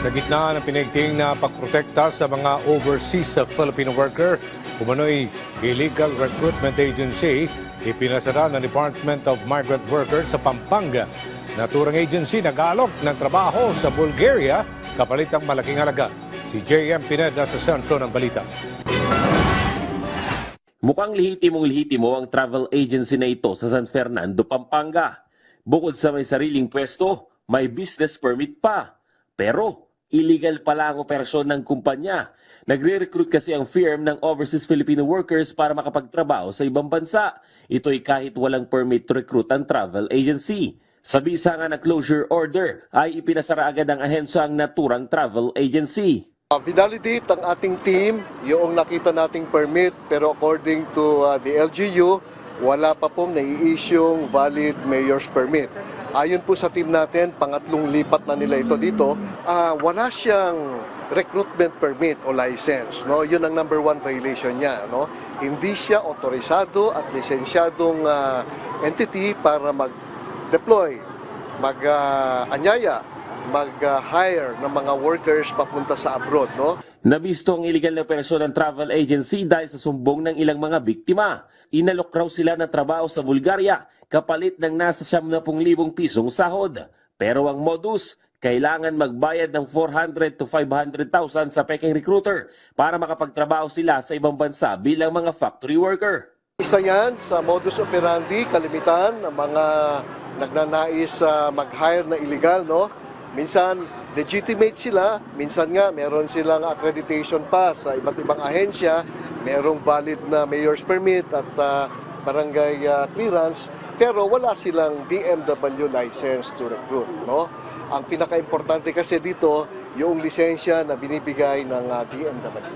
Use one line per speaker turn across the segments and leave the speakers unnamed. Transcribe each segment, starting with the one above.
Sa gitna ng pinaigting na pagprotekta sa mga overseas Filipino worker, umano'y illegal recruitment agency, ipinasara ng Department of Migrant Workers sa Pampanga. Naturang agency nag-aalok ng trabaho sa Bulgaria kapalit ang malaking halaga. Si J.M. Pineda sa sentro ng balita.
Mukhang lihitimong-lihitimo ang travel agency na ito sa San Fernando, Pampanga. Bukod sa may sariling pwesto, may business permit pa. Pero illegal pala ang operasyon ng kumpanya. Nagre-recruit kasi ang firm ng overseas Filipino workers para makapagtrabaho sa ibang bansa. Ito'y kahit walang permit to recruit ang travel agency. Sa bisa nga na closure order ay ipinasara agad ng ahensya ang naturang travel agency.
Validate ang ating team yung nakita nating permit, pero according to the LGU, wala pa pong nai-issue'ng valid mayor's permit. Ayon po sa team natin, pangatlong lipat na nila ito dito, wala siyang recruitment permit o license. No? Yun ang number one violation niya. No? Hindi siya otorisado at lisensyadong entity para mag-deploy, mag-anyaya, mag-hire ng mga workers papunta sa abroad, no?
Nabisto ang illegal na operasyon ng travel agency dahil sa sumbong ng ilang mga biktima. Inalok raw sila ng trabaho sa Bulgaria kapalit ng nasa 70,000 pisong sahod. Pero ang modus, kailangan magbayad ng 400 to 500,000 sa peking recruiter para makapagtrabaho sila sa ibang bansa bilang mga factory worker.
Isa yan sa modus operandi, kalimitan ng mga nagnanais mag-hire na illegal, no? Minsan legitimate sila, minsan nga meron silang accreditation pa sa iba't ibang ahensya, merong valid na mayor's permit at barangay clearance, pero wala silang DMW license to recruit, no? Ang pinaka-importante kasi dito, yung lisensya na binibigay ng DMW.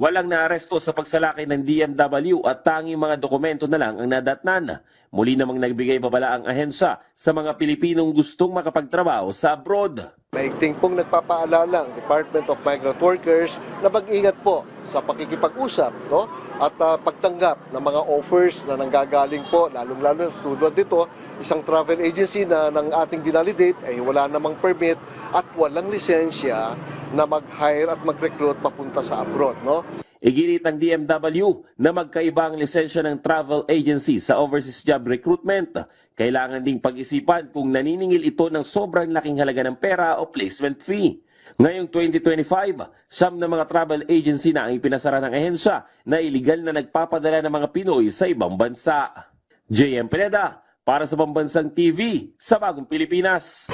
Walang naaresto sa pagsalakay ng DMW at tanging mga dokumento na lang ang nadatnan. Muli namang nagbigay babala ang ahensya sa mga Pilipinong gustong makapagtrabaho sa abroad.
Maigting pong nagpapaalala ang Department of Migrant Workers na mag-ingat po sa pakikipag-usap, no? At pagtanggap ng mga offers na nanggagaling po, lalong-lalo sa tulad dito, isang travel agency na ng ating vinalidate ay wala namang permit at walang lisensya na mag-hire at mag-recruit papunta sa abroad, no?
Iginit ng DMW na magkaiba ang lisensya ng travel agency sa overseas job recruitment. Kailangan ding pag-isipan kung naniningil ito ng sobrang laking halaga ng pera o placement fee. Ngayong 2025, siyam na mga travel agency na ang ipinasara ng ahensya na iligal na nagpapadala ng mga Pinoy sa ibang bansa. J.M. Pineda para sa Pambansang TV sa Bagong Pilipinas.